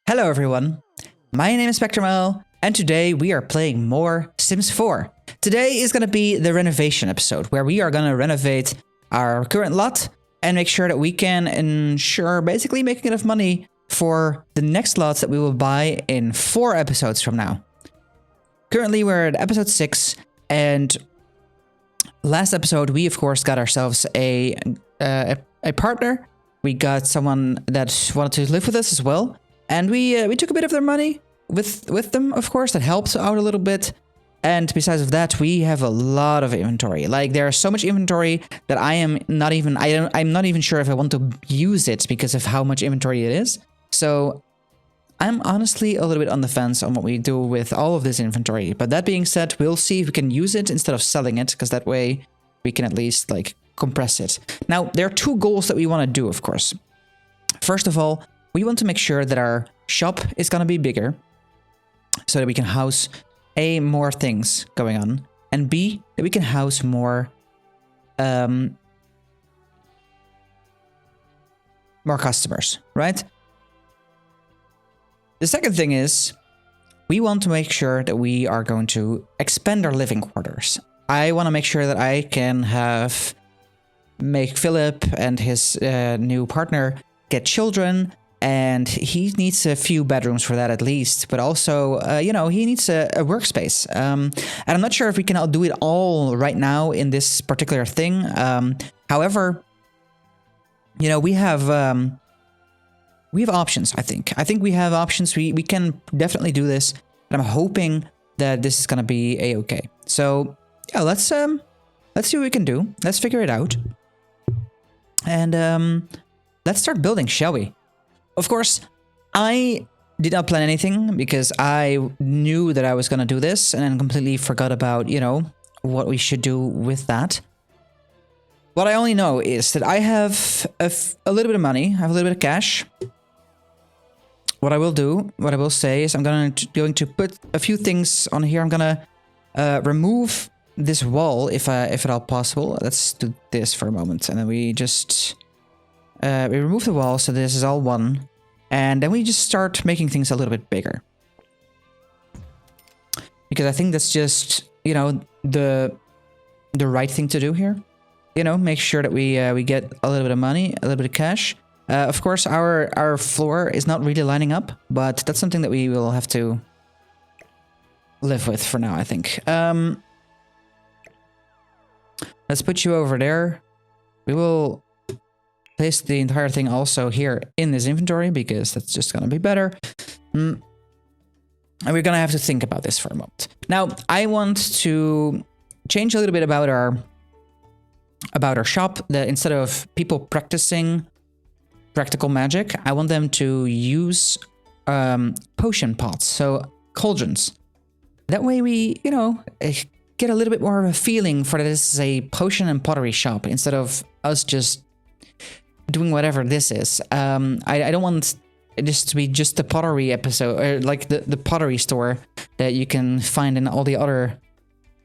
Hello everyone, my name is SpectrumOwl, and today we are playing more Sims 4. Today is going to be the renovation episode, where we are going to renovate our current lot and make sure that we can ensure basically making enough money for the next lots that we will buy in 4 episodes from now. Currently we're at episode 6, and last episode we of course got ourselves a partner. We got someone that wanted to live with us as well. And we took a bit of their money with them, of course. That helps out a little bit. And besides of that, we have a lot of inventory. Like, there's so much inventory that I'm not even sure if I want to use it because of how much inventory it is. So I'm honestly a little bit on the fence on what we do with all of this inventory. But that being said, we'll see if we can use it instead of selling it, because that way we can at least like compress it. Now, there are 2 goals that we want to do, of course. First of all, we want to make sure that our shop is going to be bigger so that we can house A, more things going on, and B, that we can house more customers, right? The second thing is we want to make sure that we are going to expand our living quarters. I want to make sure that I can make Philip and his new partner get children. And he needs a few bedrooms for that at least, but also, you know, he needs a workspace. And I'm not sure if we can do it all right now in this particular thing. However, you know, we have options, I think. I think we have options. We can definitely do this. And I'm hoping that this is going to be a-okay. So, yeah, let's see what we can do. Let's figure it out. And let's start building, shall we? Of course, I did not plan anything because I knew that I was going to do this and then completely forgot about, you know, what we should do with that. What I only know is that I have a little bit of money. I have a little bit of cash. What I will say is I'm going to put a few things on here. I'm going to remove this wall if at all possible. Let's do this for a moment. And then we just... we remove the wall, so this is all one. And then we just start making things a little bit bigger. Because I think that's just, you know, the right thing to do here. You know, make sure that we get a little bit of money, a little bit of cash. Of course, our floor is not really lining up, but that's something that we will have to live with for now, I think. Let's put you over there. We will... place the entire thing also here in this inventory, because that's just going to be better. And we're going to have to think about this for a moment. Now, I want to change a little bit about our shop. That instead of people practicing practical magic, I want them to use potion pots, so cauldrons. That way we, you know, get a little bit more of a feeling for this is a potion and pottery shop instead of us just doing whatever this is. I don't want this to be just the pottery episode, or like the pottery store that you can find in all the other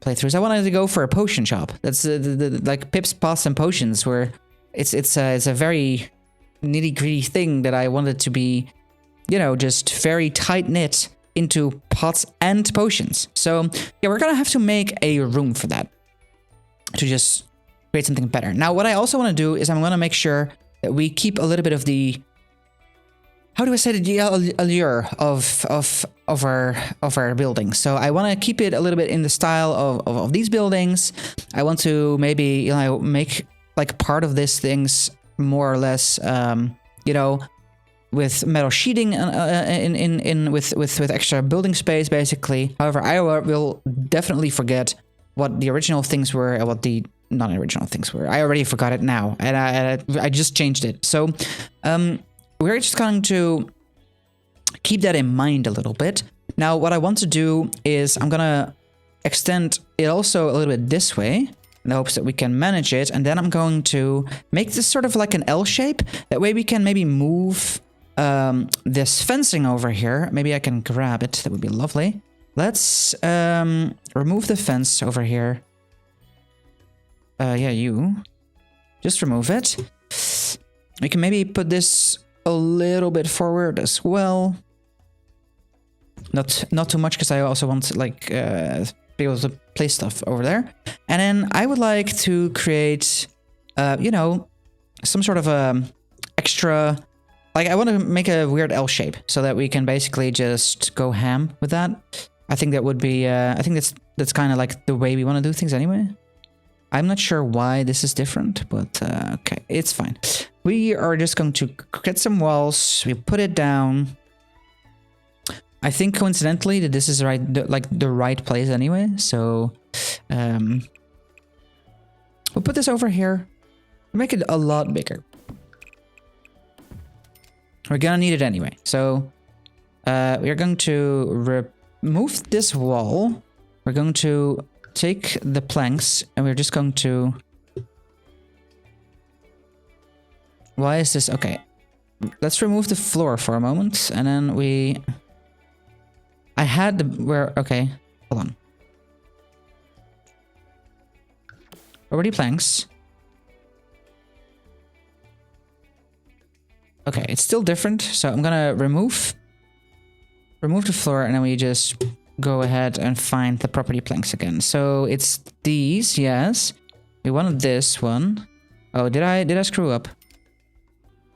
playthroughs. I wanted to go for a potion shop. That's like Pips, Pots, and Potions, where it's a very nitty-gritty thing that I wanted to be, you know, just very tight-knit into pots and potions. So yeah, we're gonna have to make a room for that to just create something better. Now, what I also want to do is I'm gonna make sure that we keep a little bit of the, how do I say, the allure of our buildings. So I want to keep it a little bit in the style of these buildings. I want to maybe, you know, make like part of these things more or less, you know, with metal sheeting with extra building space, basically. However, I will definitely forget what the original things were and what the non-original things were. I already forgot it now, and I just changed it. So we're just going to keep that in mind a little bit. Now, what I want to do is I'm gonna extend it also a little bit this way in the hopes that we can manage it, and then I'm going to make this sort of like an L shape. That way we can maybe move this fencing over here. Maybe I can grab it. That would be lovely. Let's remove the fence over here. Yeah, you. Just remove it. We can maybe put this a little bit forward as well. Not too much, because I also want to like be able to place stuff over there. And then I would like to create, you know, some sort of extra. Like I want to make a weird L shape so that we can basically just go ham with that. I think that would be. I think that's kind of like the way we want to do things anyway. I'm not sure why this is different, but okay, it's fine. We are just going to get some walls. We put it down. I think coincidentally that this is the right place anyway. So we'll put this over here. Make it a lot bigger. We're gonna need it anyway. So we're going to remove this wall. We're going to take the planks and we're just going to... Why is this? Okay. Let's remove the floor for a moment and then we... I had the... Where... Okay. Hold on. Already planks. Okay, it's still different, so I'm gonna remove the floor and then we just go ahead and find the property planks again. So it's these, yes. We wanted this one. Oh, did I screw up?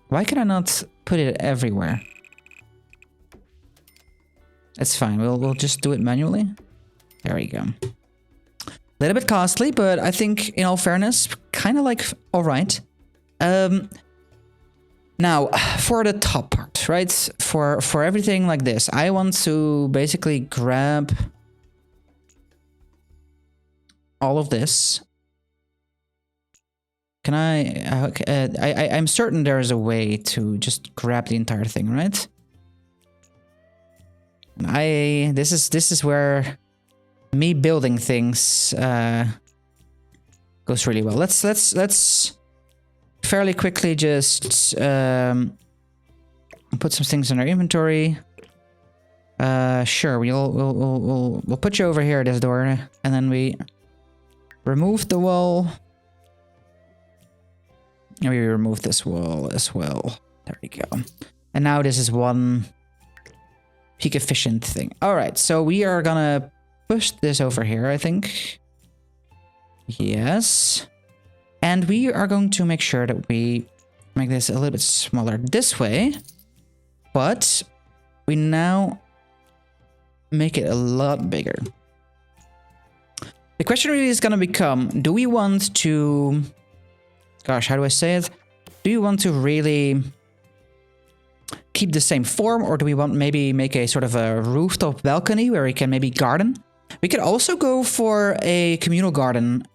Why can I not put it everywhere? It's fine, we'll just do it manually. There we go. A little bit costly, but I think in all fairness, kind of like alright. Now, for the top part, right? For everything like this, I want to basically grab all of this. Can I'm certain there is a way to just grab the entire thing, right? This is where me building things goes really well. Let's fairly quickly just put some things in our inventory. Sure, we'll put you over here at this door, and then we remove the wall. And we remove this wall as well. There we go. And now this is one peak efficient thing. All right, so we are gonna push this over here, I think. Yes. And we are going to make sure that we make this a little bit smaller this way. But we now make it a lot bigger. The question really is going to become, do we want to... Gosh, how do I say it? Do you want to really keep the same form, or do we want maybe make a sort of a rooftop balcony where we can maybe garden? We could also go for a communal garden,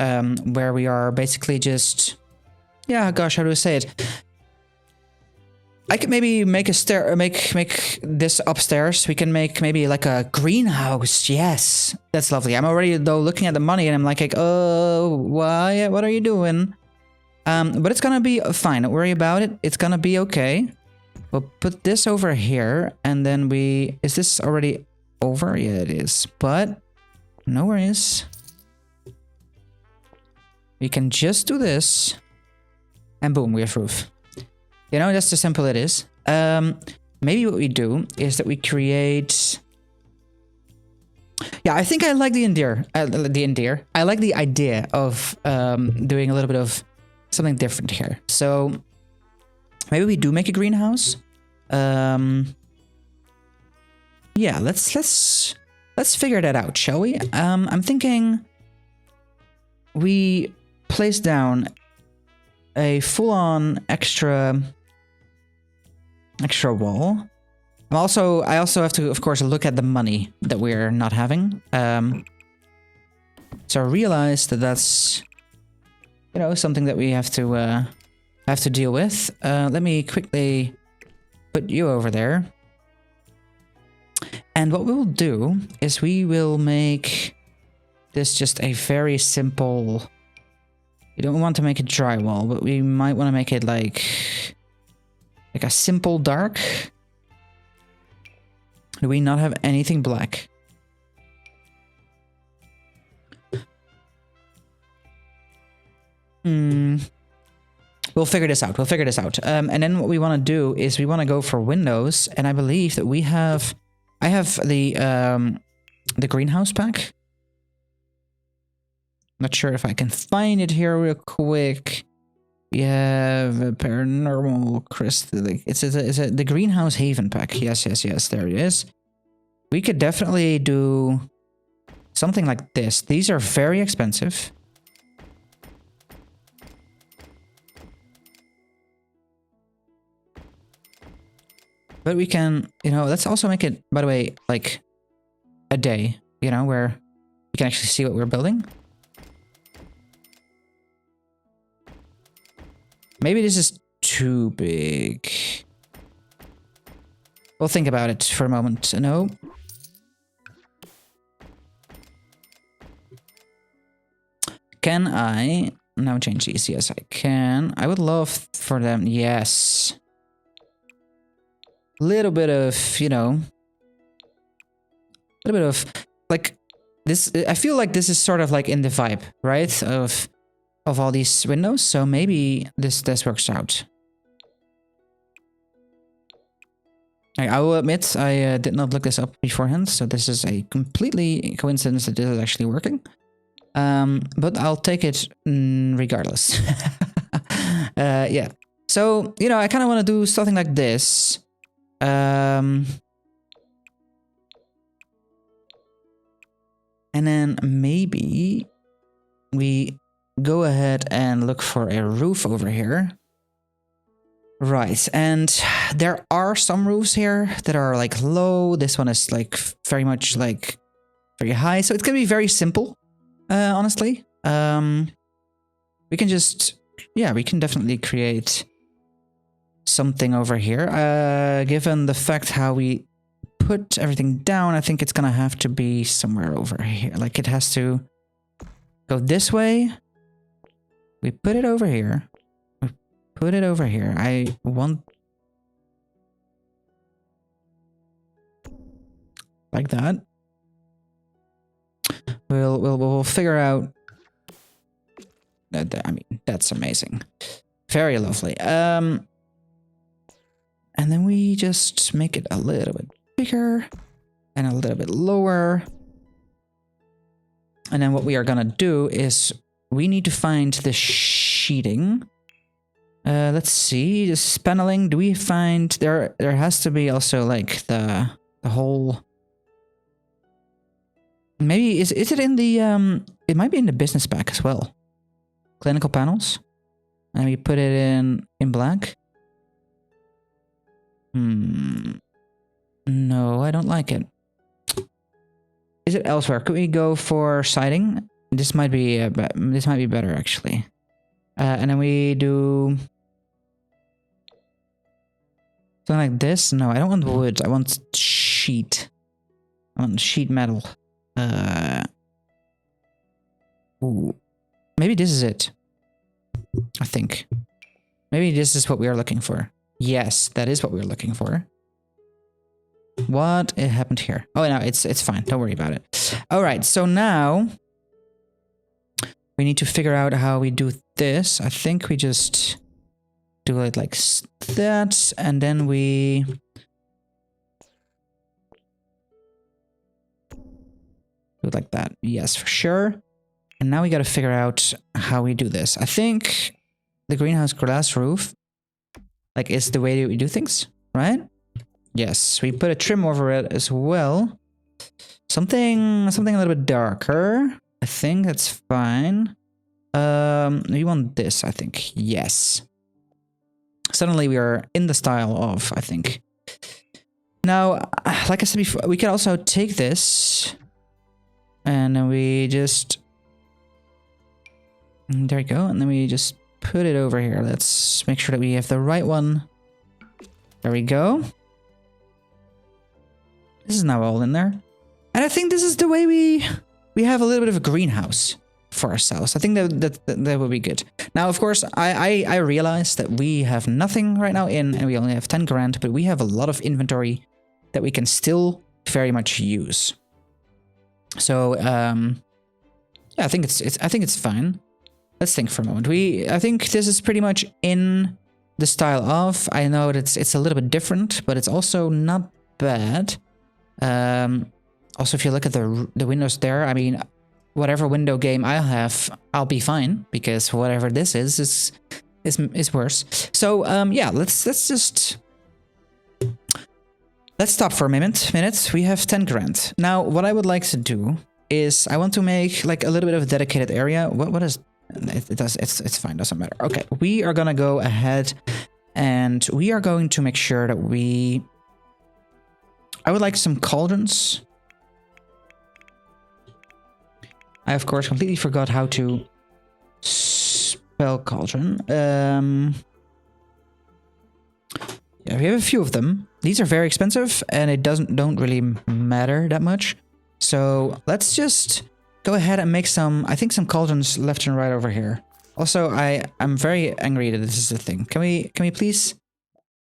where we are basically just... Yeah, gosh, how do I say it? I could maybe make a make this upstairs. We can make maybe like a greenhouse. Yes, that's lovely. I'm already though looking at the money and I'm like, oh, why? What are you doing? But it's gonna be fine. Don't worry about it. It's gonna be okay. We'll put this over here, and then we... Is this already over? Yeah, it is. But no worries. We can just do this, and boom, we have roof. You know, that's how simple it is. Maybe what we do is that we create... Yeah, I think I like I like the idea of doing a little bit of something different here. So maybe we do make a greenhouse. Yeah, let's figure that out, shall we? I'm thinking we place down a full-on extra wall. I also have to, of course, look at the money that we're not having. So I realize that that's, you know, something that we have to deal with. Let me quickly put you over there. And what we will do is we will make this just a very simple... We don't want to make it drywall, but we might want to make it like a simple dark. Do we not have anything black? We'll figure this out. And then what we want to do is we want to go for windows. And I believe that we have I have the greenhouse pack. Not sure if I can find it here real quick. We have a paranormal crystal. It's the greenhouse haven pack. Yes, there it is. We could definitely do something like this. These are very expensive. But we can, you know, let's also make it, by the way, like a day, you know, where we can actually see what we're building. Maybe this is too big. We'll think about it for a moment. No. Can I now change these? Yes, I can. I would love for them. Yes. Little bit of, you know, a little bit of like this. I feel like this is sort of like in the vibe, right? Of all these windows. So maybe this works out. I will admit I did not look this up beforehand, so this is a completely coincidence that this is actually working. But I'll take it regardless. Yeah. So, you know, I kind of want to do something like this. And then maybe we go ahead and look for a roof over here. Right, and there are some roofs here that are like low. This one is like very much like very high. So it's gonna be very simple, honestly. We can just, yeah, we can definitely create something over here. Given the fact how we put everything down, I think it's gonna have to be somewhere over here. Like it has to go this way. We put it over here. We put it over here. I want like that. We'll figure out. I mean, that's amazing. Very lovely. And then we just make it a little bit bigger and a little bit lower. And then what we are gonna do is we need to find the sheeting. Let's see, this paneling. Do we find there has to be also like the whole. Maybe is it in the it might be in the business pack as well. Clinical panels. And we put it in black. No, I don't like it. Is it elsewhere? Could we go for siding? This might be better actually. And then we do something like this. No, I don't want wood. I want sheet. I want sheet metal. Ooh, maybe this is it. I think maybe this is what we are looking for. Yes, that is what we're looking for. What happened here? Oh, no, it's fine. Don't worry about it. All right, so now we need to figure out how we do this. I think we just do it like that, and then we do it like that. Yes, for sure. And now we got to figure out how we do this. I think the greenhouse glass roof, like, is the way that we do things, right? Yes, we put a trim over it as well. Something a little bit darker. I think that's fine. We want this, I think. Yes. Suddenly we are in the style of, I think. Now, like I said before, we can also take this and then we just, there we go. And then we just put it over here. Let's make sure that we have the right one. There we go. This is now all in there. And I think this is the way we have a little bit of a greenhouse for ourselves. I think that would be good. Now, of course, I realize that we have nothing right now in, and we only have 10 grand, but we have a lot of inventory that we can still very much use. So, yeah, I think it's fine. Let's think for a moment. I think this is pretty much in the style of. I know that it's a little bit different, but it's also not bad. Also, if you look at the windows there, I mean, whatever window game I have, I'll be fine because whatever this is worse. So yeah, let's stop for a minute. We have 10 grand. Now, what I would like to do is I want to make like a little bit of a dedicated area. What is it's fine, doesn't matter. Okay, we are gonna go ahead and we are going to make sure that I would like some cauldrons. I of course completely forgot how to spell cauldron. Yeah, we have a few of them. These are very expensive and it don't really matter that much. So let's just go ahead and make some, I think some cauldrons left and right over here. Also, I'm very angry that this is the thing. Can we please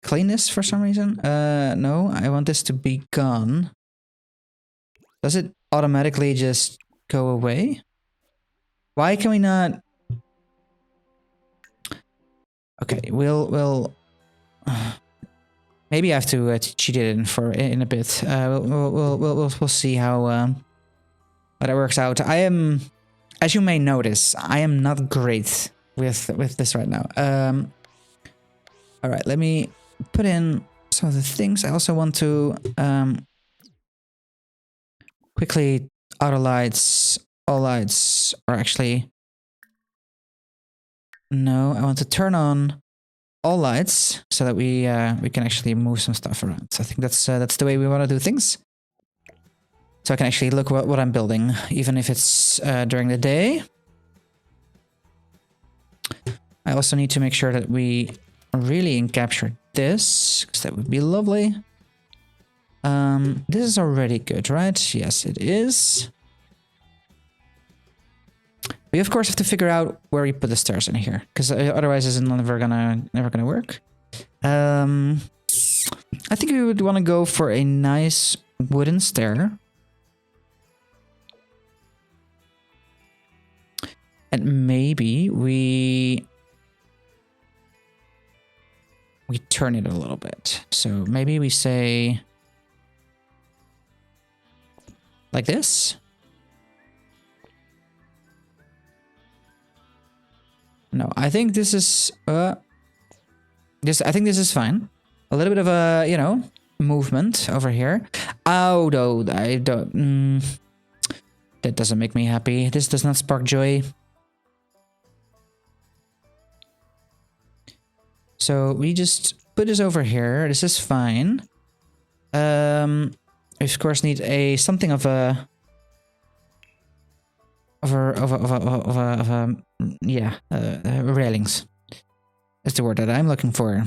clean this for some reason? No, I want this to be gone. Does it automatically just go away? Why can we not? Okay, we'll maybe I have to cheat it in a bit. We'll see how that works out. I am, as you may notice, I am not great with this right now. All right, let me put in some of the things. I also want to quickly auto lights. All lights are actually no. I want to turn on all lights so that we can actually move some stuff around. So I think that's the way we want to do things. So I can actually look what I'm building, even if it's during the day. I also need to make sure that we really capture this, because that would be lovely. This is already good, right? Yes, it is. We of course have to figure out where we put the stairs in here, because otherwise it's never gonna work. I think we would want to go for a nice wooden stair. And maybe we turn it a little bit. So maybe we say like this. No, I think this is I think this is fine. A little bit of a, you know, movement over here. Oh no, I don't that doesn't make me happy. This does not spark joy. So we just put this over here. This is fine. We of course need something of a railings. That's the word that I'm looking for.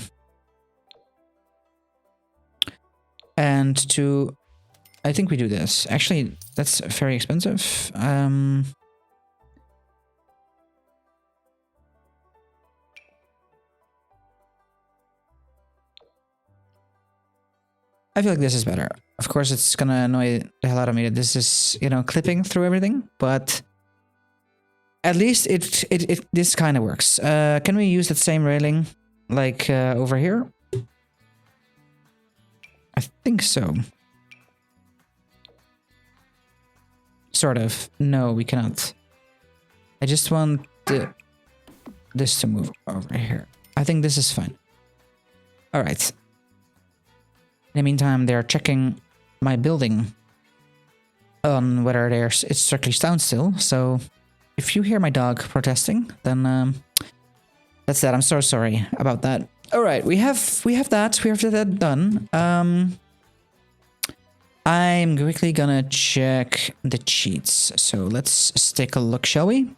And I think we do this. Actually, that's very expensive. I feel like this is better. Of course, it's gonna annoy the hell out of me that this is, you know, clipping through everything, but at least this kind of works. Can we use that same railing like over here? I think so. Sort of. No, we cannot. I just want this to move over here. I think this is fine. All right. In the meantime, they're checking my building on whether it's strictly sound still. So if you hear my dog protesting, then that's that. I'm so sorry about that. All right, we have that done. I'm quickly gonna check the cheats. So let's take a look, shall we?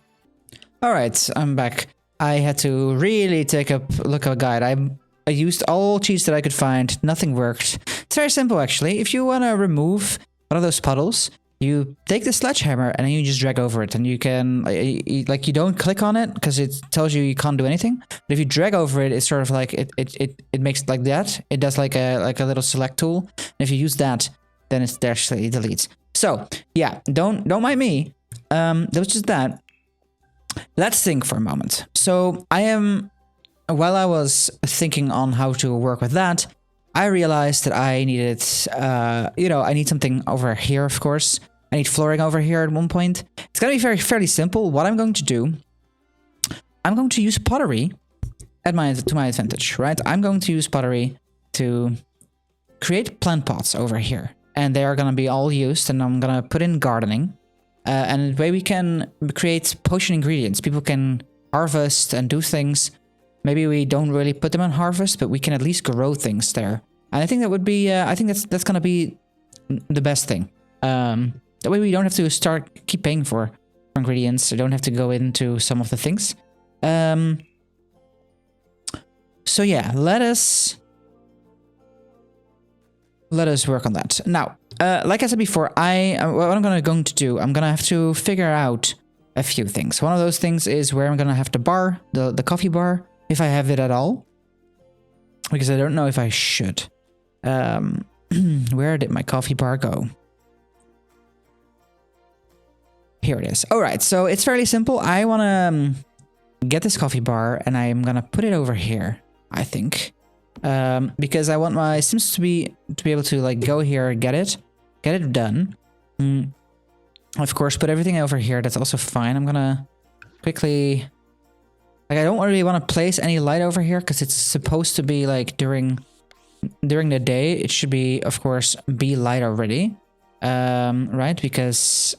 All right, I'm back. I had to really take a look at a guide. I used all cheats that I could find. Nothing worked. It's very simple, actually. If you want to remove one of those puddles, you take the sledgehammer and then you just drag over it. And you can, like, you don't click on it because it tells you can't do anything. But if you drag over it, it's sort of like, it makes it like that. It does like a little select tool. And if you use that, then it actually deletes. So, yeah, don't mind me. That was just that. Let's think for a moment. So, while I was thinking on how to work with that, I realized that I needed, you know, I need something over here, of course. I need flooring over here at one point. It's going to be fairly simple. What I'm going to do, I'm going to use pottery to my advantage, right? I'm going to use pottery to create plant pots over here. And they are going to be all used, and I'm going to put in gardening. And the way we can create potion ingredients. People can harvest and do things. Maybe we don't really put them on harvest, but we can at least grow things there. And I think that would be, I think that's going to be the best thing. That way we don't have to keep paying for ingredients. I don't have to go into some of the things. So yeah, let us work on that. Now, like I said before, what I'm going to do, I'm going to have to figure out a few things. One of those things is where I'm going to have the bar, the coffee bar, if I have it at all. Because I don't know if I should. Where did my coffee bar go? Here it is. All right, so it's fairly simple. I want to get this coffee bar, and I'm going to put it over here, I think. Because I want my Sims to be able to like go here, get it done. Of course, put everything over here. That's also fine. I'm gonna quickly, like, I don't really want to place any light over here because it's supposed to be like during the day. It should be, of course, be light already, right? Because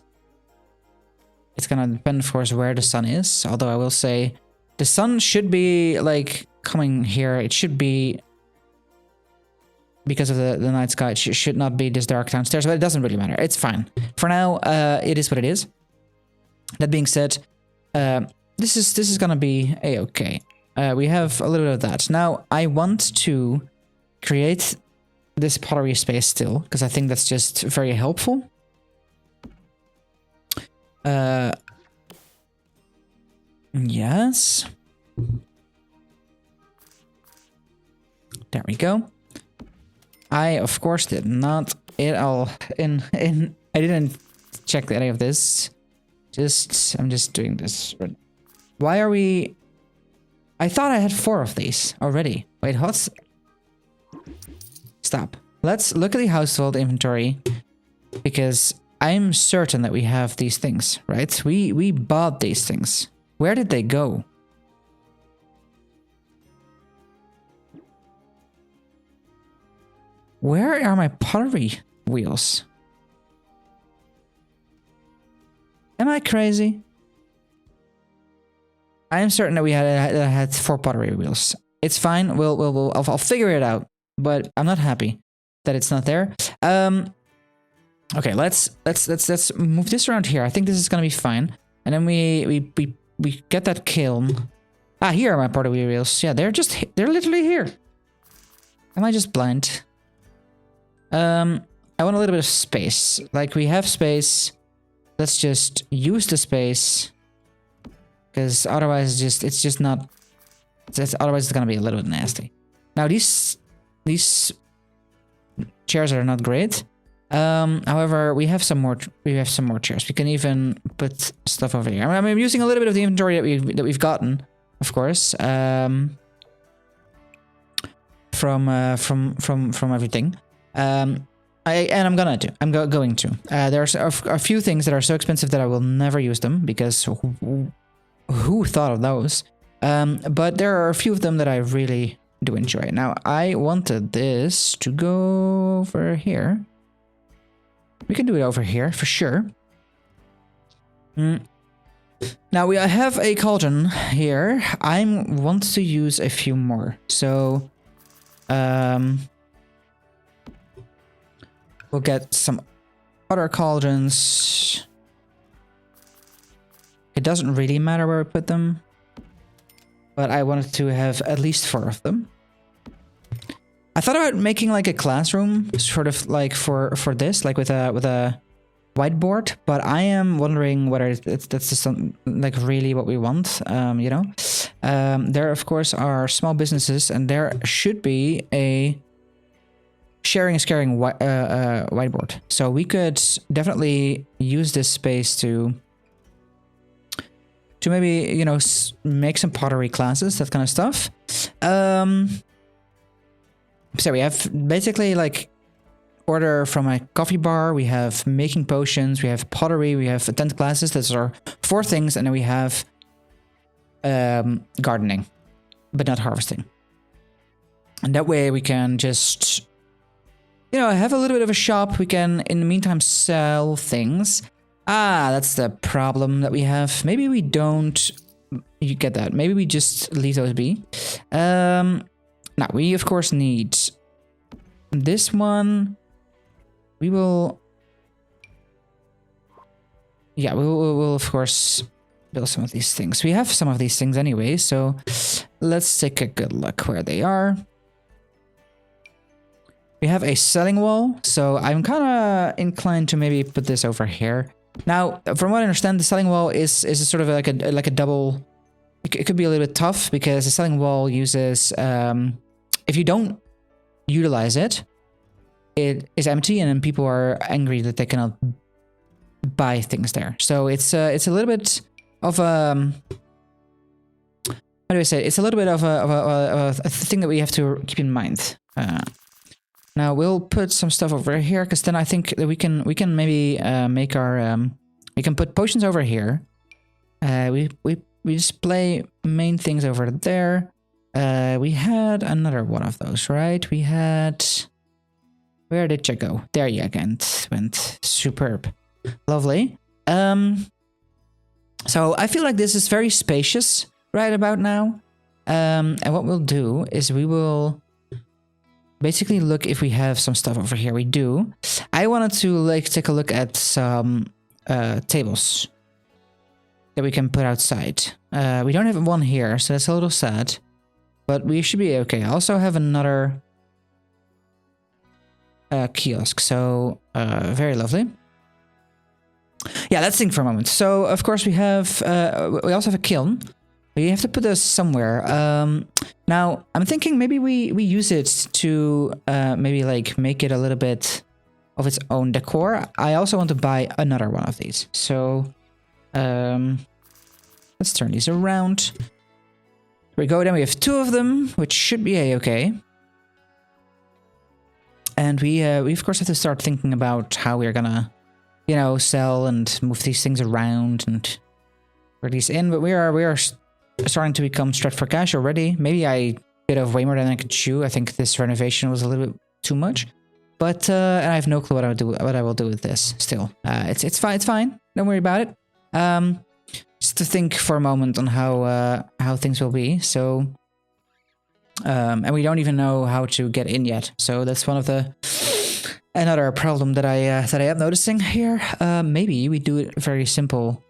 it's gonna depend, of course, where the sun is. Although I will say the sun should be like coming here. It should be, because of the night sky, it should not be this dark downstairs, but it doesn't really matter. It's fine. For now, it is what it is. That being said, this is gonna be a-okay. We have a little bit of that. Now, I want to create this pottery space still, because I think that's just very helpful. Yes. There we go. I, of course, did not I didn't check any of this. I'm just doing this. Why are we... I thought I had 4 of these already. Wait, what's... Stop. Let's look at the household inventory, because I'm certain that we have these things, right? We bought these things. Where did they go? Where are my pottery wheels? Am I crazy? I am certain that we had 4 pottery wheels. It's fine. I'll figure it out. But I'm not happy that it's not there. Okay, let's move this around here. I think this is gonna be fine. And then we get that kiln. Ah, here are my pottery wheels. Yeah, they're literally here. Am I just blind? I want a little bit of space. Like, we have space. Let's just use the space. Because otherwise it's just not... Otherwise it's gonna be a little bit nasty. Now, these chairs are not great. However, we have some more chairs. We can even put stuff over here. I'm using a little bit of the inventory that we've gotten, of course. From everything. I'm going to. There's a few things that are so expensive that I will never use them, because who thought of those? But there are a few of them that I really do enjoy. Now, I wanted this to go over here. We can do it over here for sure. Now, I have a cauldron here. I want to use a few more. So, we'll get some other cauldrons. It doesn't really matter where we put them, but I wanted to have at least 4 of them. I thought about making like a classroom, sort of like for this, like with a whiteboard. But I am wondering whether that's just like really what we want. You know, there of course are small businesses, and there should be a sharing is caring whiteboard. So we could definitely use this space to maybe, you know, make some pottery classes, that kind of stuff. So we have basically like order from a coffee bar, we have making potions, we have pottery, we have tent classes. Those are 4 things, and then we have gardening, but not harvesting. And that way we can just, you know, have a little bit of a shop. We can, in the meantime, sell things. Ah, that's the problem that we have. Maybe we don't. You get that. Maybe we just leave those be. Now, we, of course, need this one. We will... Yeah, we'll of course, build some of these things. We have some of these things anyway, so let's take a good look where they are. We have a selling wall, so I'm kind of inclined to maybe put this over here. Now, from what I understand, the selling wall is a sort of like a double. It could be a little bit tough because the selling wall uses if you don't utilize it, it is empty, and then people are angry that they cannot buy things there. So it's a little bit of a how do I say it? It's a little bit of a thing that we have to keep in mind. Now we'll put some stuff over here, because then I think that we can maybe make our we can put potions over here. We display main things over there. We had another one of those, right? We had, where did you go? There you went. Superb, lovely. So I feel like this is very spacious right about now. And what we'll do is we will basically look if we have some stuff over here. We do. I wanted to like take a look at some tables that we can put outside. We don't have one here, so that's a little sad, but we should be okay. I also have another kiosk, so very lovely. Yeah, let's think for a moment. So of course we have we also have a kiln. We have to put this somewhere. Now I'm thinking maybe we use it to maybe like make it a little bit of its own decor. I also want to buy another one of these. So let's turn these around. Here we go. Then we have 2 of them, which should be a-okay. And we of course have to start thinking about how we're gonna, you know, sell and move these things around and put these in. But we are starting to become strapped for cash already. Maybe I bit off way more than I could chew. I think this renovation was a little bit too much. But and I have no clue what I will do with this. Still, it's fine. It's fine. Don't worry about it. Just to think for a moment on how things will be. So, and we don't even know how to get in yet. So that's one of the another problem that I am noticing here. Maybe we do it very simple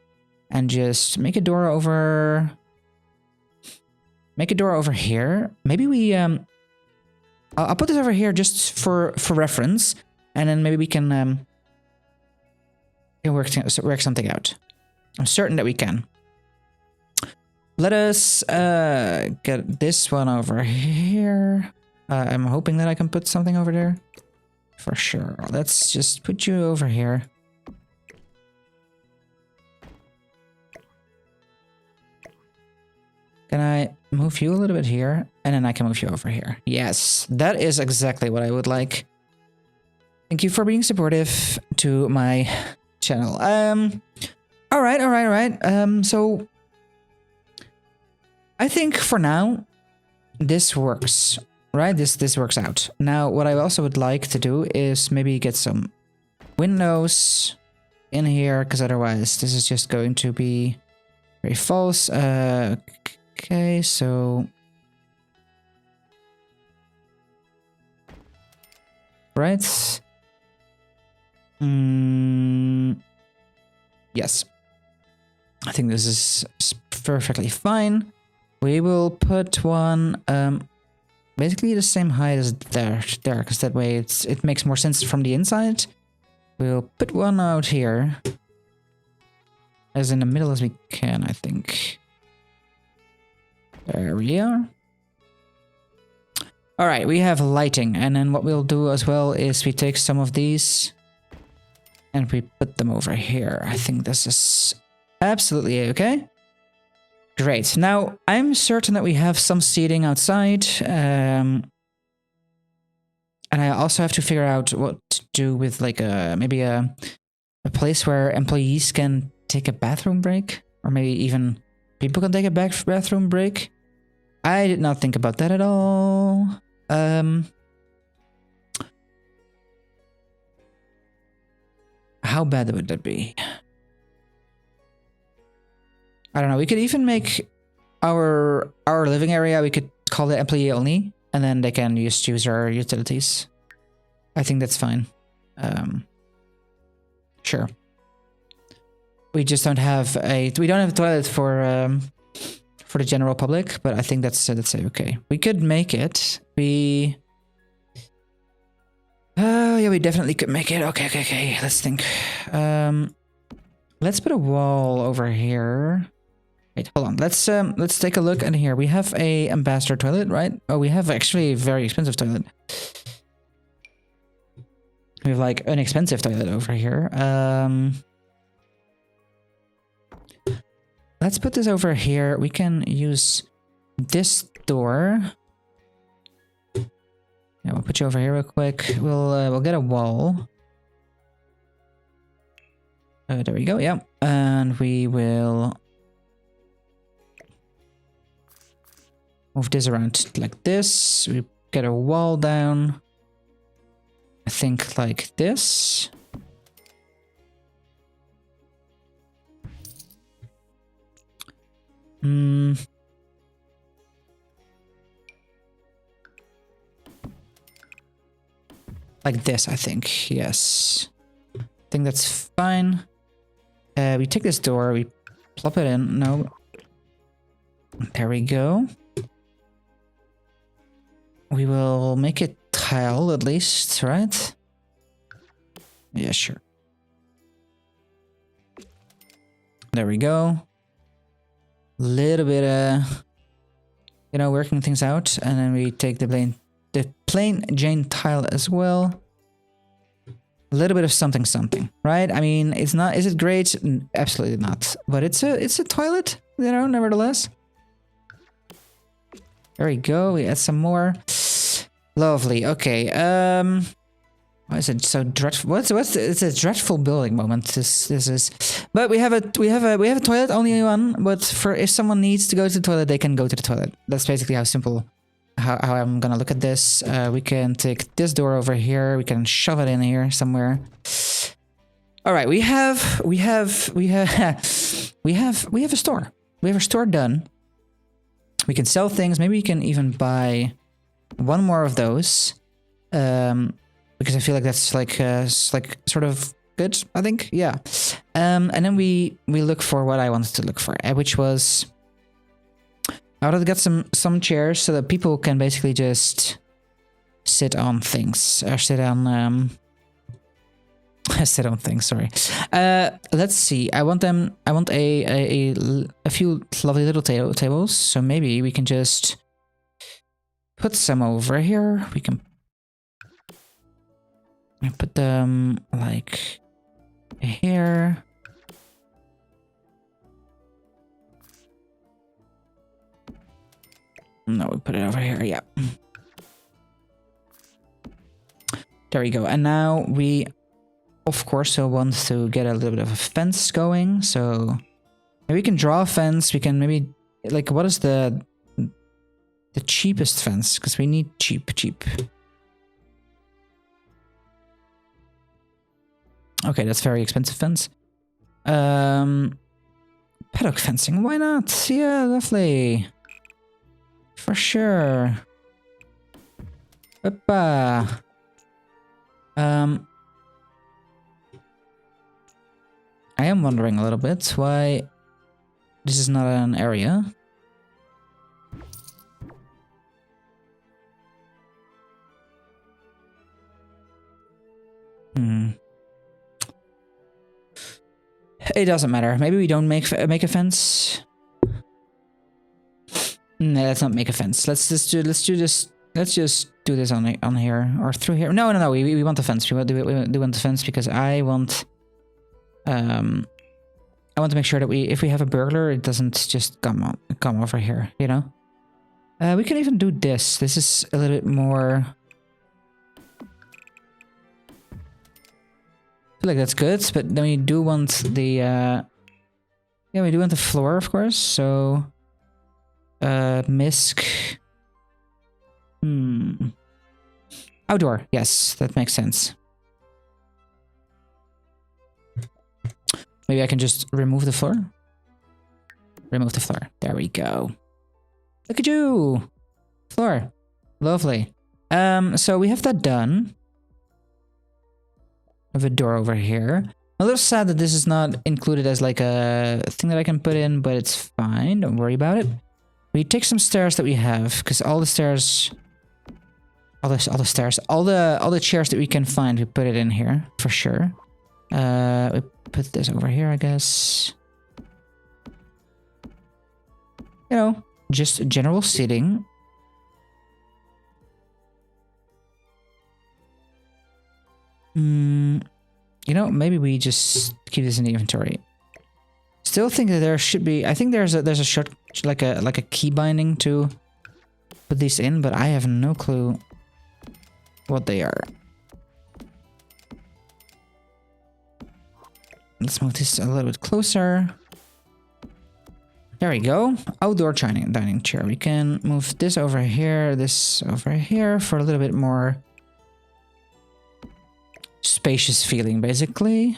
and just make a door over. Make a door over here. Maybe we I'll put this over here just for reference, and then maybe we can work something out. I'm certain that we can. Let us get this one over here. I'm hoping that I can put something over there. For sure. Let's just put you over here. Can I move you a little bit here? And then I can move you over here. Yes, that is exactly what I would like. Thank you for being supportive to my channel. All right. So I think for now, this works, right? This works out. Now, what I also would like to do is maybe get some windows in here, because otherwise this is just going to be very false. Okay, so right. Yes. I think this is perfectly fine. We will put one basically the same height as there, because that way it makes more sense from the inside. We'll put one out here, as in the middle as we can, I think. There we are. All right, we have lighting, and then what we'll do as well is we take some of these and we put them over here. I think this is absolutely okay. Great. Now, I'm certain that we have some seating outside. And I also have to figure out what to do with like maybe a place where employees can take a bathroom break, or maybe even people can take a bathroom break. I did not think about that at all. How bad would that be? I don't know. We could even make our living area, we could call it employee only, and then they can use our utilities. I think that's fine. Sure. We just don't have a toilet for the general public, but I think that's okay. We could make it. Yeah, we definitely could make it. Okay. Let's think. Let's put a wall over here. Wait, hold on. Let's take a look in here. We have a ambassador toilet, right? Oh, we have actually a very expensive toilet. We have like an expensive toilet over here. Let's put this over here. We can use this door. Yeah, we'll put you over here real quick. We'll get a wall. There we go. Yeah, and we will move this around like this. We get a wall down. I think like this. Like this, I think. Yes. I think that's fine. We take this door, we plop it in. No. There we go. We will make it tile at least, right? Yeah, sure. There we go. Little bit, you know, working things out, and then we take the plain Jane tile as well. A little bit of something, right? I mean, it's not. Is it great? Absolutely not. But it's a toilet, you know. Nevertheless. There we go. We add some more. Lovely. Okay. Why is it so dreadful? It's a dreadful building moment. This is. But we have a toilet, only one. But for if someone needs to go to the toilet, they can go to the toilet. That's basically how simple. How I'm gonna look at this. We can take this door over here. We can shove it in here somewhere. All right. We have a store. We have a store done. We can sell things. Maybe we can even buy one more of those. Because I feel like that's like sort of good, I think. Yeah. And then we look for what I wanted to look for, which was I would have got some chairs so that people can basically just sit on things or sit on sit on things. Sorry. Let's see. I want a few lovely little tables. So maybe we can just put some over here. We can put them like here. No, we put it over here. Yeah. There we go. And now we, of course, want to get a little bit of a fence going. So maybe we can draw a fence. We can maybe, like, what is the cheapest fence? Because we need cheap. Okay, that's very expensive fence. Paddock fencing, why not? Yeah, lovely. For sure. Hoppa. I am wondering a little bit why this is not an area. It doesn't matter. Maybe we don't make a fence. No, let's not make a fence. Let's just do this. Let's just do this on here or through here. No. We want the fence. We want the fence because I want to make sure that if we have a burglar, it doesn't just come over here. You know. We can even do this. This is a little bit more feel like that's good, but then we do want the yeah, we do want the floor, of course. So misc. Outdoor. Yes, that makes sense. Maybe I can just remove the floor. Remove the floor. There we go. Look at you. Floor. Lovely. So we have that done. I have a door over here. A little sad that this is not included as like a thing that I can put in, but it's fine. Don't worry about it. We take some stairs that we have, because all the stairs, all the chairs that we can find, we put it in here for sure. We put this over here, I guess. You know, just general seating. You know, maybe we just keep this in the inventory. Still think that there should be. I think there's a short, like a key binding to put these in, but I have no clue what they are. Let's move this a little bit closer. There we go. Outdoor dining chair. We can move this over here, this over here for a little bit more spacious feeling, basically.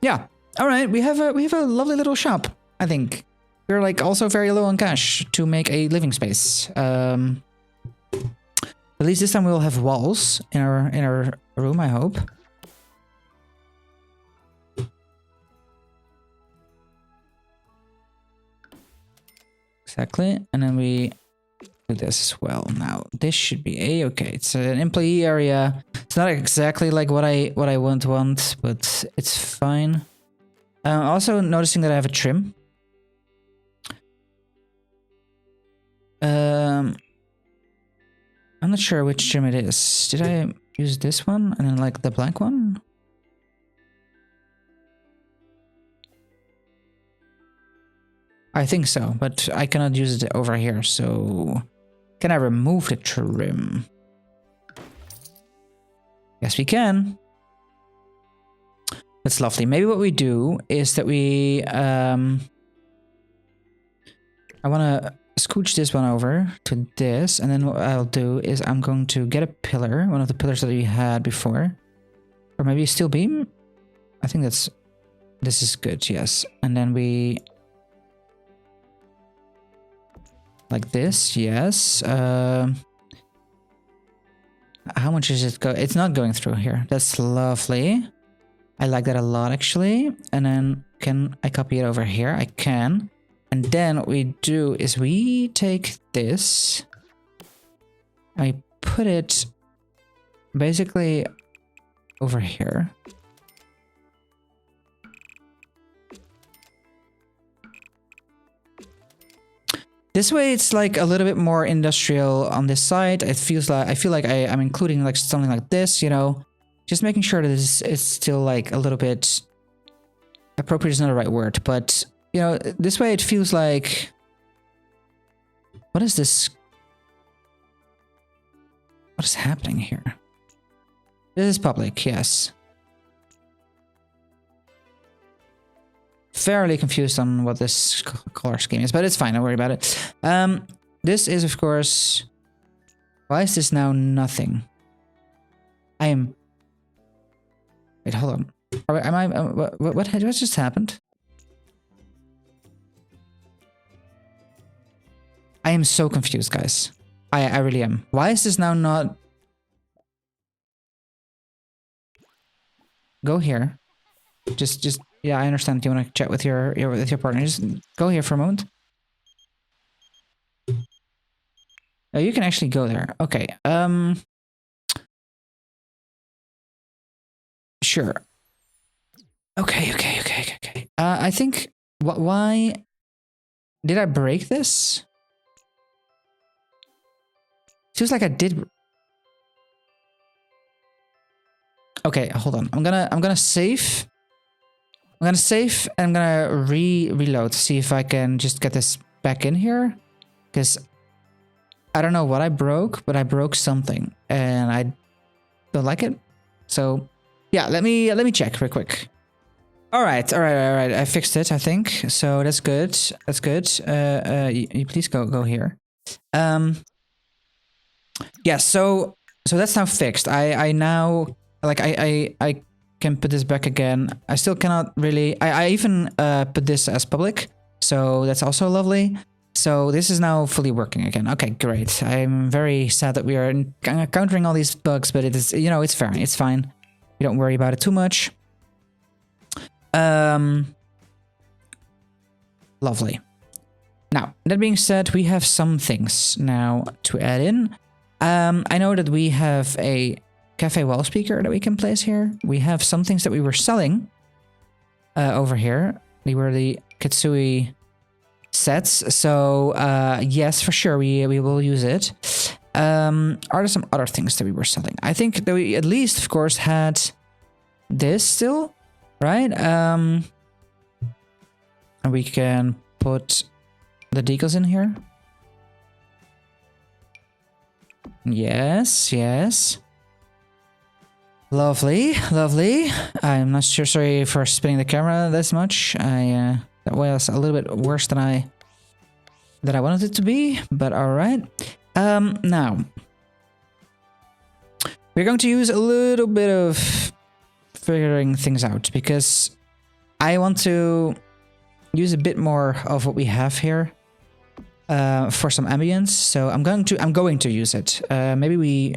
Yeah. All right. We have a lovely little shop. I think we're like also very low on cash to make a living space. At least this time we will have walls in our room, I hope. Exactly. And then we do this as well. Now this should be okay. It's an employee area. It's not exactly like what I want, but it's fine. Also noticing that I have a trim. I'm not sure which trim it is. Did I use this one and then like the black one? I think so, but I cannot use it over here, so can I remove the trim? Yes, we can. That's lovely. Maybe what we do is that we I want to scooch this one over to this, and then what I'll do is I'm going to get a pillar, one of the pillars that we had before, or maybe a steel beam. I think this is good. Yes, and then we like this. Yes. How much is it go? It's not going through here. That's lovely. I like that a lot, actually. And then can I copy it over here? I can. And then what we do is we take this and we put it basically over here. This way it's like a little bit more industrial on this side. It feels like, I feel like I'm including like something like this, you know, just making sure that it's still like a little bit appropriate is not the right word, but you know, this way it feels like, what is this? What is happening here? This is public, yes. Fairly confused on what this color scheme is, but it's fine, don't worry about it. This is, of course... Why is this now nothing? I am... Wait, hold on. Am I... What just happened? I am so confused, guys. I really am. Why is this now not... Go here. Just... Yeah, I understand you want to chat with your partner. Just go here for a moment. Oh, you can actually go there. Okay. Sure. Okay. I think... Why... Did I break this? Feels like I did... Okay, hold on. I'm gonna save... I'm gonna save and I'm gonna reload, see if I can just get this back in here. Because I don't know what I broke, but I broke something and I don't like it. So Yeah, let me check real quick. All right. I fixed it, I think. So that's good. That's good. You please go here. Yeah, so that's now fixed. I now like I can put this back again. I still cannot really I even put this as public. So that's also lovely. So this is now fully working again. Okay, great. I'm very sad that we are encountering all these bugs, but it is, you know, it's fair. It's fine. You don't worry about it too much. Lovely. Now, that being said, we have some things now to add in. I know that we have a cafe wall speaker that we can place here. We have some things that we were selling over here. They were the Katsui sets. So, yes, for sure, we will use it. Are there some other things that we were selling? I think that we at least, of course, had this still, right? And we can put the decals in here. Yes, yes. Lovely, lovely. I'm not sure, sorry for spinning the camera this much. That was a little bit worse than I wanted it to be, but all right. Now we're going to use a little bit of figuring things out because I want to use a bit more of what we have here for some ambience. So I'm going to use it. Maybe we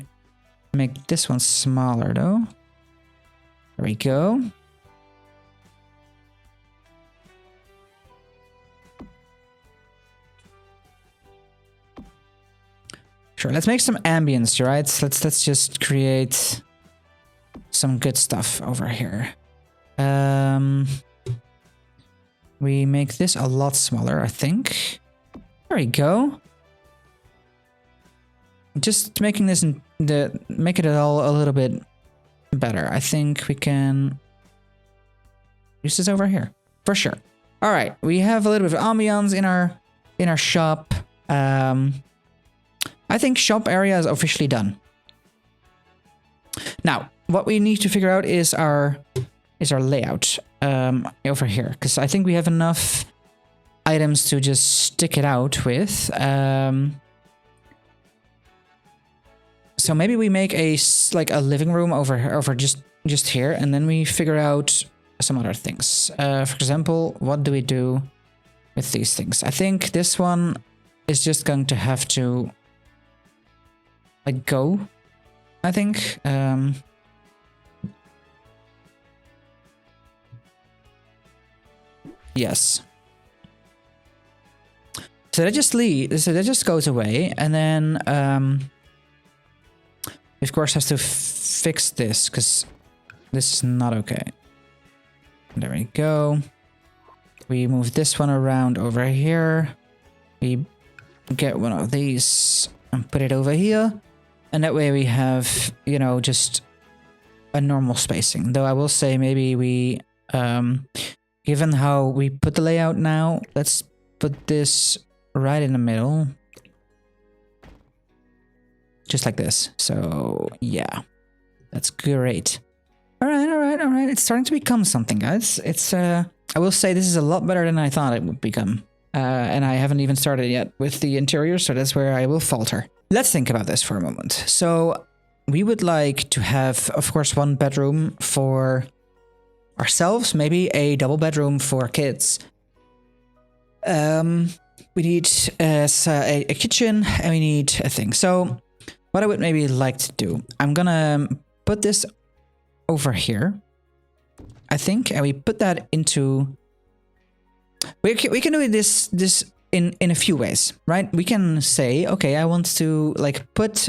make this one smaller though. There we go. Sure, let's make some ambience, right? Let's just create some good stuff over here. We make this a lot smaller, I think. There we go. Just making this make it all a little bit better. I think we can use this over here for sure. All right, we have a little bit of ambiance in our shop. I think shop area is officially done. Now, what we need to figure out is our layout over here, because I think we have enough items to just stick it out with. So maybe we make a living room over just here, and then we figure out some other things. For example, what do we do with these things? I think this one is just going to have to go, I think. Yes. So that just goes away, and then we of course have to fix this because this is not okay. There we go. We move this one around over here. We get one of these and put it over here. And that way we have, you know, just a normal spacing. Though I will say maybe we, given how we put the layout now, let's put this right in the middle. Just like this. So, yeah. That's great. All right. It's starting to become something, guys. It's, I will say this is a lot better than I thought it would become. And I haven't even started yet with the interior, so that's where I will falter. Let's think about this for a moment. So we would like to have, of course, one bedroom for ourselves, maybe a double bedroom for kids. We need a kitchen, and we need a thing. So what I would maybe like to do, I'm gonna put this over here, I think, and we put that into... We can do this in a few ways, right? We can say, okay, I want to put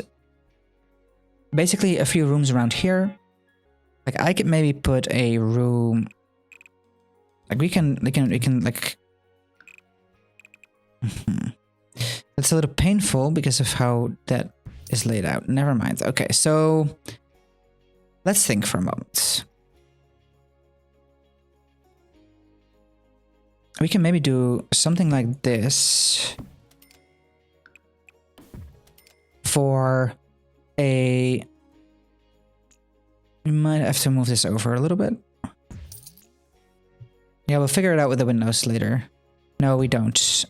basically a few rooms around here. Like I could maybe put a room. Like we can like. That's a little painful because of how that is laid out. Never mind. Okay, so let's think for a moment. We can maybe do something like this for a We might have to move this over a little bit. Yeah, we'll figure it out with the windows later. No, we don't.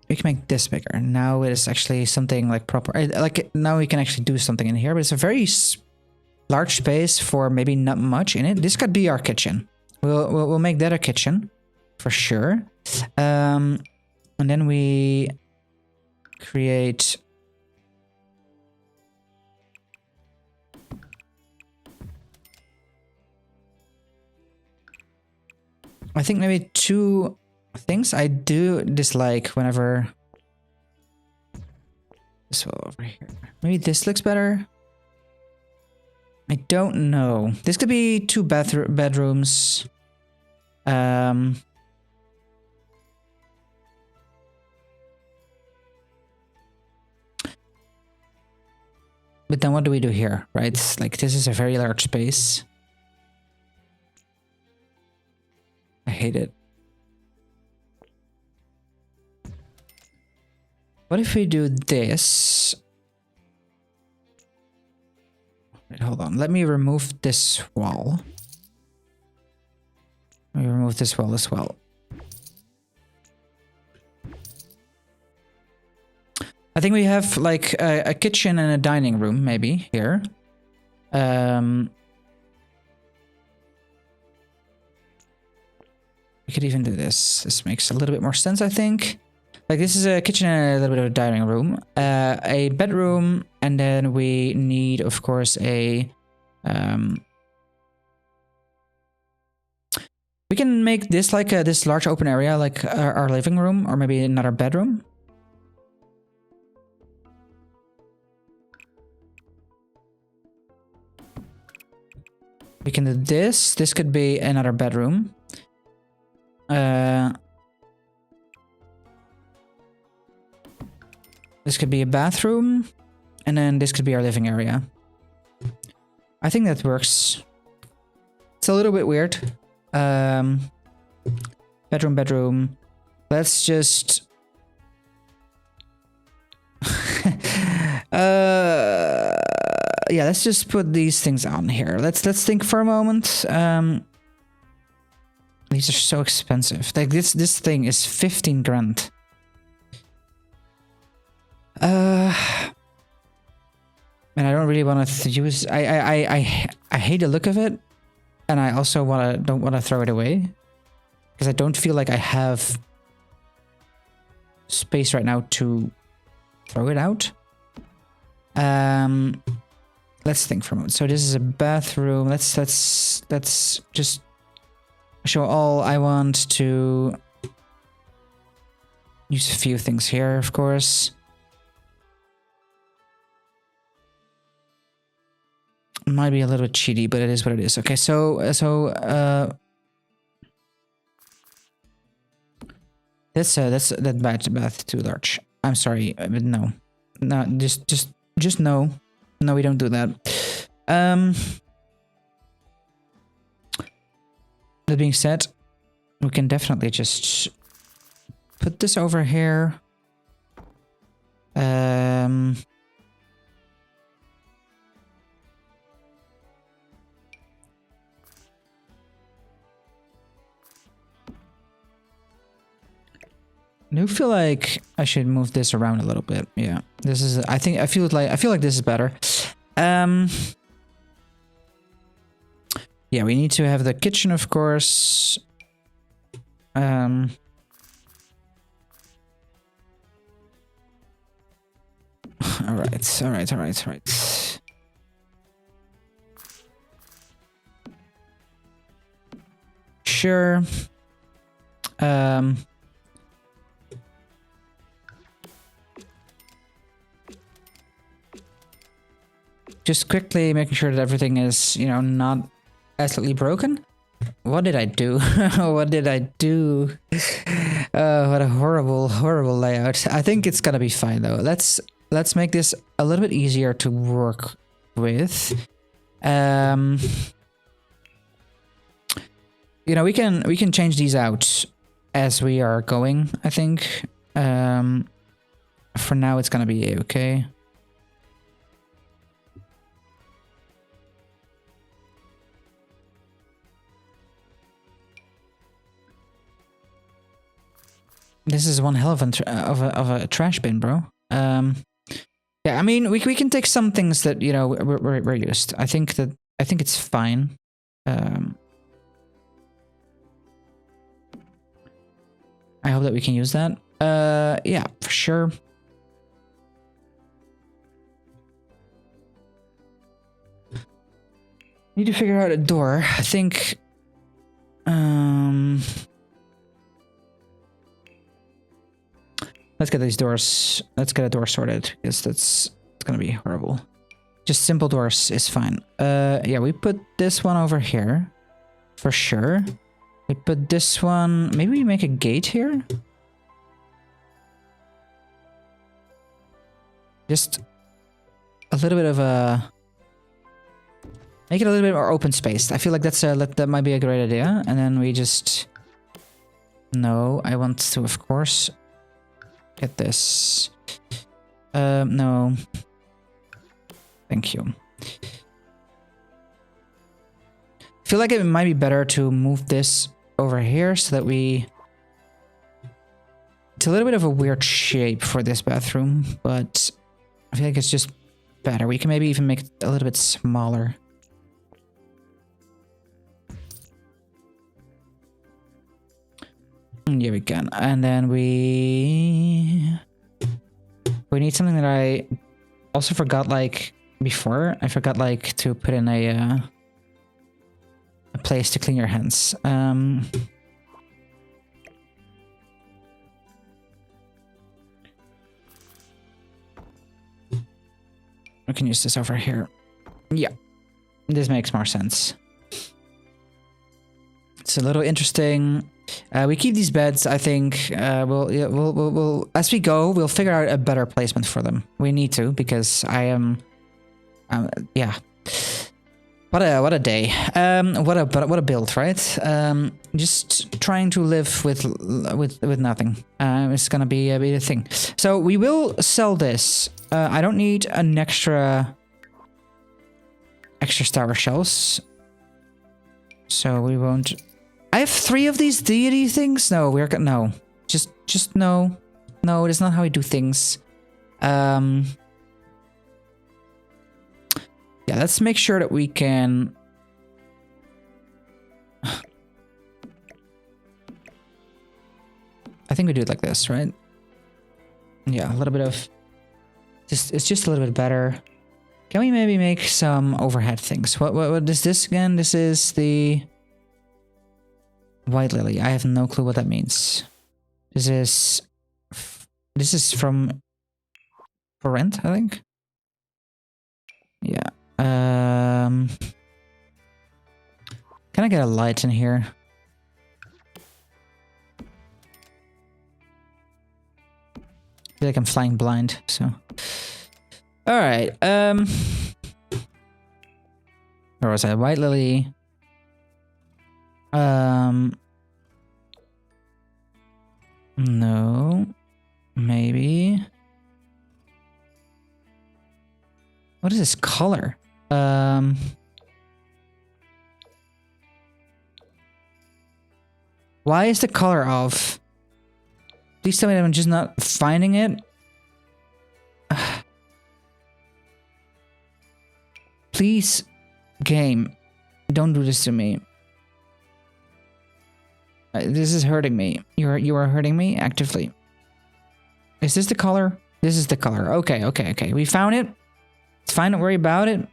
We can make this bigger. Now it is actually something like proper. Like now we can actually do something in here, but it's a very large space for maybe not much in it. This could be our kitchen. We'll make that a kitchen for sure. And then we create. I think maybe 2 things. I do dislike whenever this will over here. Maybe this looks better. I don't know. This could be 2 bedrooms. But then what do we do here, right? Like this is a very large space. I hate it. What if we do this? Wait, hold on. Let me remove this wall. Let me remove this wall as well. I think we have like a kitchen and a dining room maybe here. We could even do this. This makes a little bit more sense, I think. Like this is a kitchen and a little bit of a dining room, a bedroom, and then we need, of course, a. We can make this like this large open area, like our living room, or maybe another bedroom. We can do this. This could be another bedroom. This could be a bathroom, and then this could be our living area. I think that works. It's a little bit weird. Bedroom. Let's just... yeah, let's just put these things on here. Let's think for a moment. These are so expensive. Like this thing is 15 grand. And I don't really want to use. I hate the look of it, and I also don't want to throw it away because I don't feel like I have space right now to throw it out. Let's think for a moment. So this is a bathroom. Let's just show all. I want to use a few things here, of course. Might be a little bit cheaty, but it is what it is. Okay, so that's that bath too large. I'm sorry, but no, just no, we don't do that. That being said, we can definitely just put this over here. I do feel like I should move this around a little bit. Yeah, this is. I feel like this is better. Yeah, we need to have the kitchen, of course. All right. Sure. Just quickly making sure that everything is, you know, not absolutely broken. What did I do? What did I do? What a horrible layout. I think it's gonna be fine though. Let's make this a little bit easier to work with. You know, we can change these out as we are going, I think. For now it's gonna be okay. This is one hell of a trash bin, bro. Yeah, I mean, we can take some things that, you know, we're used. I think it's fine. I hope that we can use that. Yeah, for sure. Need to figure out a door. I think. Let's get these doors. Let's get a door sorted because it's gonna be horrible. Just simple doors is fine. Yeah, we put this one over here for sure. We put this one. Maybe we make a gate here. Just a little bit of a. Make it a little bit more open spaced. I feel like that might be a great idea. And then we just. No, I want to, of course. Get this. No. Thank you. I feel like it might be better to move this over here so that we... It's a little bit of a weird shape for this bathroom, but I feel like it's just better. We can maybe even make it a little bit smaller. Yeah, we can. And then we need something that I also forgot, like, before. I forgot, like, to put in a place to clean your hands. We can use this over here. Yeah, this makes more sense. It's a little interesting. We keep these beds. I think we'll as we go, we'll figure out a better placement for them. We need to, because I am, yeah. What a day. What a build, right? Just trying to live with nothing. It's gonna be a thing. So we will sell this. I don't need an extra tower shells. So we won't. I have 3 of these deity things. No, no. Just no. No, it is not how we do things. Yeah, let's make sure that we can. I think we do it like this, right? Yeah, a little bit of. It's just a little bit better. Can we maybe make some overhead things? What is this again? This is the. White lily. I have no clue what that means. This is from for rent, I think. Yeah. Can I get a light in here? I feel like I'm flying blind, so. All right. Where was I? White lily. No, maybe. What is this color? Why is the color off? Please tell me that I'm just not finding it. Please, game, don't do this to me. This is hurting me. You are hurting me actively. Is this the color? This is the color. Okay. We found it. It's fine. Don't worry about it.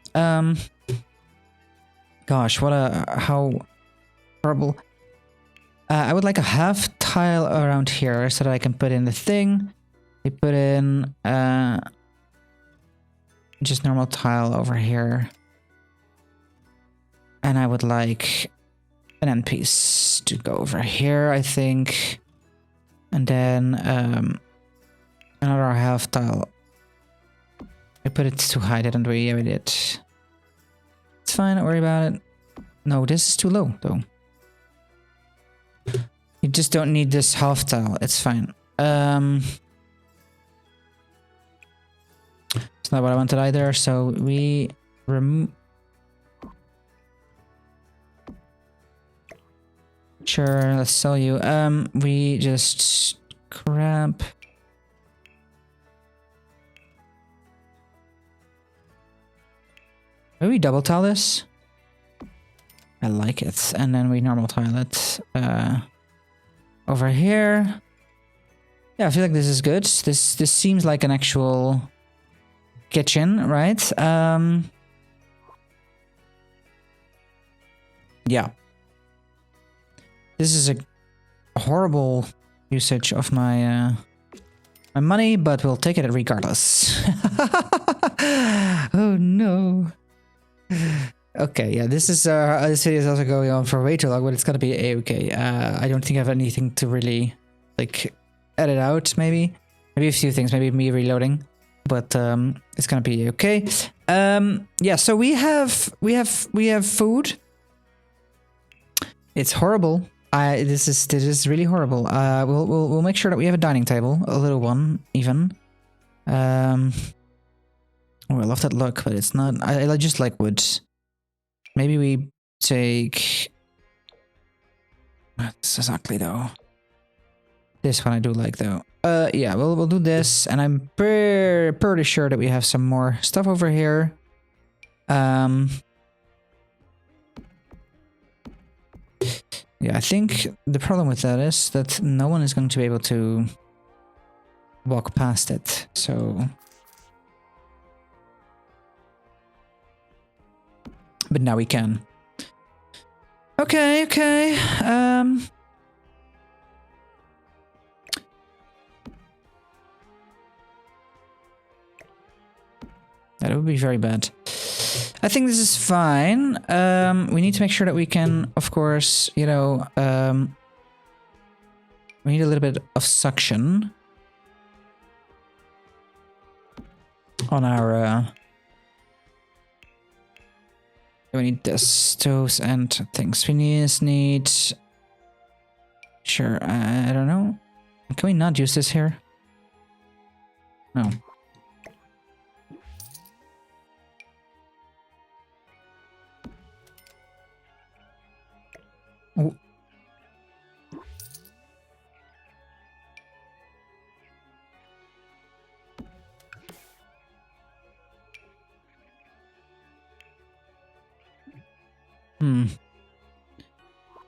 Gosh, how horrible. I would like a half tile around here so that I can put in the thing. We put in just normal tile over here, and I would like an end piece to go over here, I think, and then another half tile. I put it too high, didn't we? Yeah, we did. It's fine, don't worry about it. No, this is too low, though. You just don't need this half tile. It's fine. It's not what I wanted either, so we remove. Sure, let's sell you. We just crap. Maybe we double tile this? I like it. And then we normal tile it over here. Yeah, I feel like this is good. This seems like an actual kitchen, right? Yeah. This is a horrible usage of my my money, but we'll take it regardless. Oh no. Okay, yeah, this video is also going on for way too long, but it's gonna be a-okay. I don't think I have anything to really like edit out. Maybe a few things, maybe me reloading, but it's gonna be okay. Yeah, so we have food. It's horrible. This is really horrible. We'll make sure that we have a dining table, a little one even. Oh, I love that look, but it's not. I just like wood. Maybe we take. This is ugly though. This one I do like though. Yeah, we'll do this, and I'm pretty sure that we have some more stuff over here. Yeah, I think the problem with that is that no one is going to be able to walk past it, so... But now we can. Okay. That would be very bad. I think this is fine. We need to make sure that we can, of course, you know, we need a little bit of suction on our, we need this, those and things. We need, sure, I don't know. Can we not use this here? No. Oh.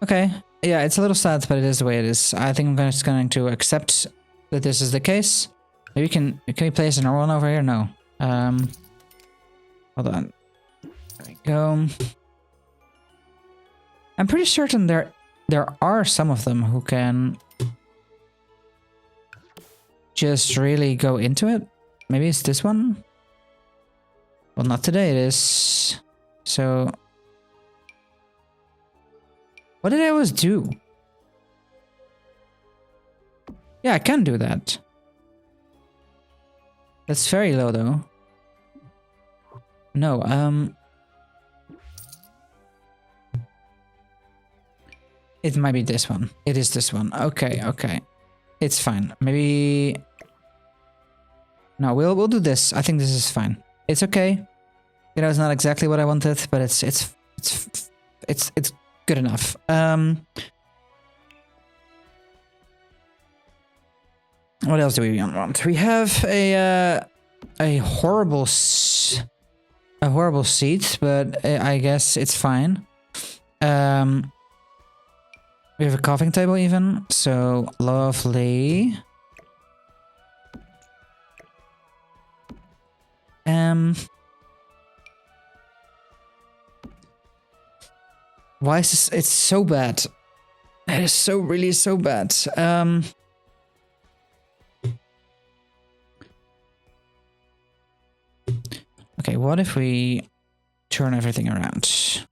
Okay. Yeah, it's a little sad, but it is the way it is. I think I'm just going to accept that this is the case. Maybe can we place a normal one over here? No. Hold on. There we go. I'm pretty certain there are some of them who can just really go into it. Maybe it's this one? Well, not today it is. So... What did I always do? Yeah, I can do that. That's very low though. No, it might be this one. It is this one. Okay. It's fine. Maybe... No, we'll do this. I think this is fine. It's okay. You know, it's not exactly what I wanted, but it's good enough. What else do we want? We have a horrible seat, but I guess it's fine. We have a coffee table even, so lovely. Why is this? It's so bad. It is so really so bad. Okay, what if we turn everything around?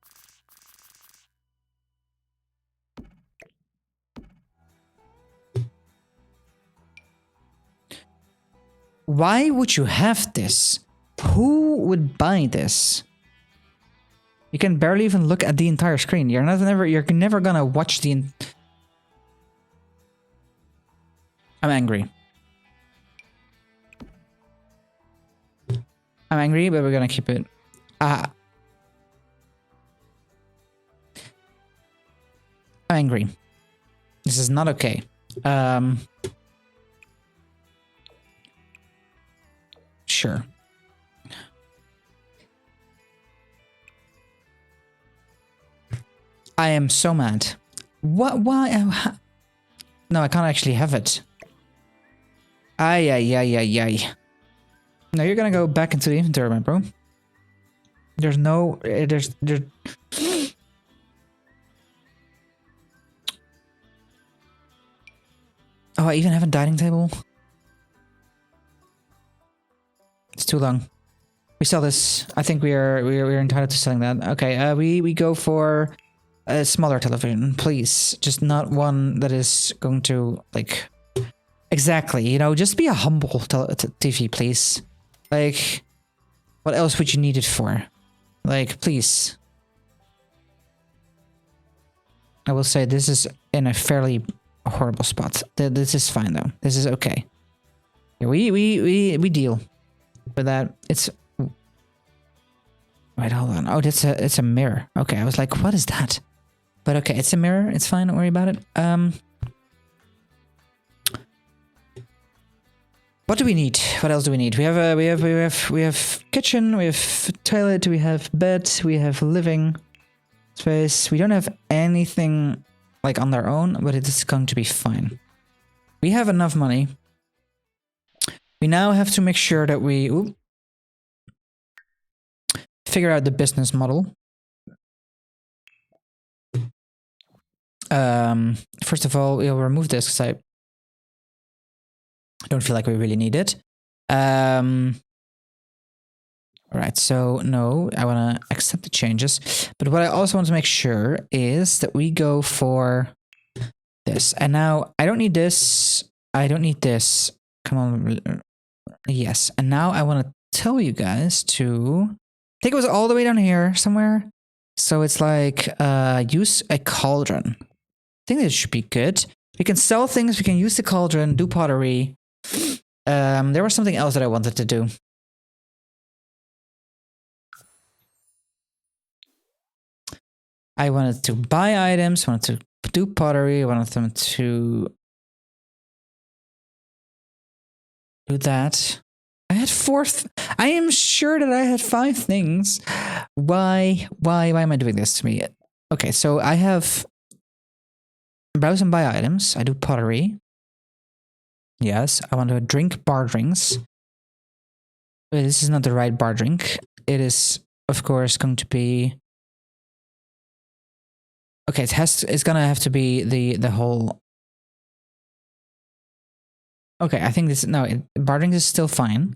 Why would you have this? Who would buy this? You can barely even look at the entire screen. You're never gonna watch the. I'm angry. I'm angry, but we're gonna keep it. I'm angry. This is not okay. Sure. I am so mad. What? Why? No, I can't actually have it. Ay, ay, ay, ay, ay. No, you're gonna go back into the inventory, my bro. There's no... There's... Oh, I even have a dining table? It's too long. We sell this. I think we're entitled to selling that. Okay, we go for a smaller television, please. Just not one that is going to, like... Exactly, you know, just be a humble TV, please. Like, what else would you need it for? Like, please. I will say this is in a fairly horrible spot. This is fine though. This is okay. We deal with that. It's... Wait, hold on. Oh, it's a mirror. Okay, I was like, what is that? But okay, it's a mirror. It's fine. Don't worry about it. What do we need? What else do we need? We have kitchen, we have toilet, we have bed, we have living space. We don't have anything like on their own, but it is going to be fine. We have enough money. We now have to make sure that we figure out the business model. First of all, we'll remove this because I don't feel like we really need it. Alright, so no, I want to accept the changes. But what I also want to make sure is that we go for this. And now, I don't need this. I don't need this. Come on. Yes. And now I want to tell you guys to... I think it was all the way down here somewhere. So it's like, use a cauldron. I think this should be good. We can sell things, we can use the cauldron, do pottery. There was something else that I wanted to do. I wanted to buy items, wanted to do pottery, I wanted them to do that. I had I am sure that I had 5 things. Why am I doing this to me? Okay, so I have browse and buy items. I do pottery. Yes, I want to drink bar drinks. Wait, this is not the right bar drink. It is, of course, going to be... Okay, it's gonna have to be the whole... Okay, I think this... No, bar drinks is still fine.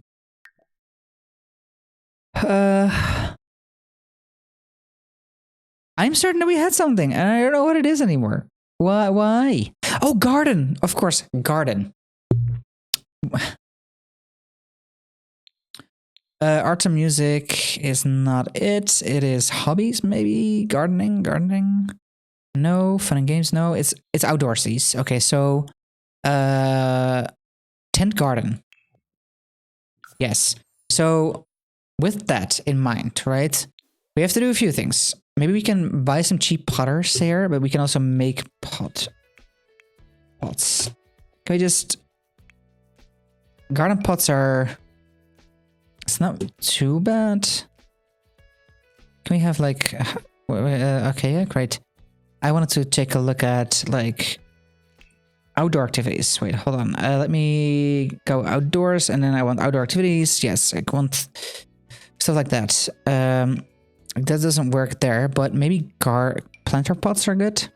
I'm certain that we had something, and I don't know what it is anymore. Why? Oh, garden! Of course, garden. Art and music is not it. It is hobbies, maybe? Gardening? No. Fun and games? No. It's outdoorsies. Okay, so... tent garden. Yes. So, with that in mind, right? We have to do a few things. Maybe we can buy some cheap potters here, but we can also make pots. Can we just... Garden pots are... It's not too bad. Can we have like... okay, yeah, great. I wanted to take a look at like... Outdoor activities. Wait, hold on. Let me go outdoors and then I want outdoor activities. Yes, I want stuff like that. That doesn't work there, but maybe planter pots are good.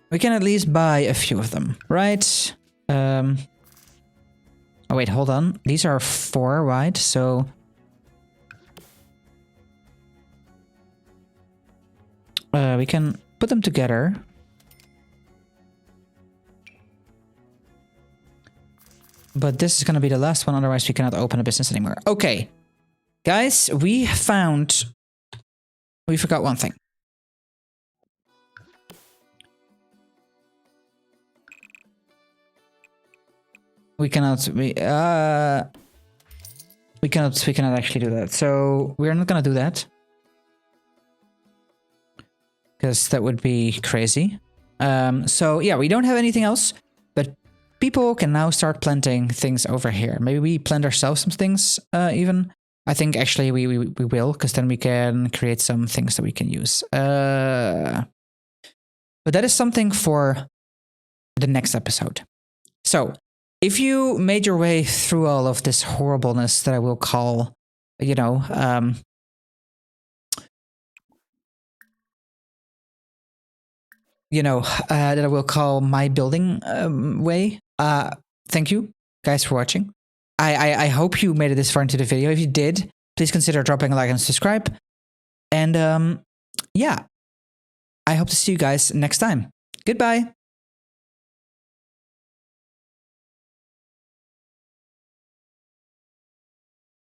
We can at least buy a few of them, right? Oh wait, hold on. These are 4, right? So... we can put them together. But this is going to be the last one, otherwise we cannot open a business anymore. Okay. Guys, we found... We forgot one thing. We cannot actually do that. So we're not going to do that. Because that would be crazy. So yeah, we don't have anything else. But people can now start planting things over here. Maybe we plant ourselves some things even. I think actually we will, because then we can create some things that we can use. But that is something for the next episode. So if you made your way through all of this horribleness that I will call, you know, that I will call my building way. Thank you guys for watching. I hope you made it this far into the video. If you did, please consider dropping a like and subscribe. And yeah, I hope to see you guys next time. Goodbye.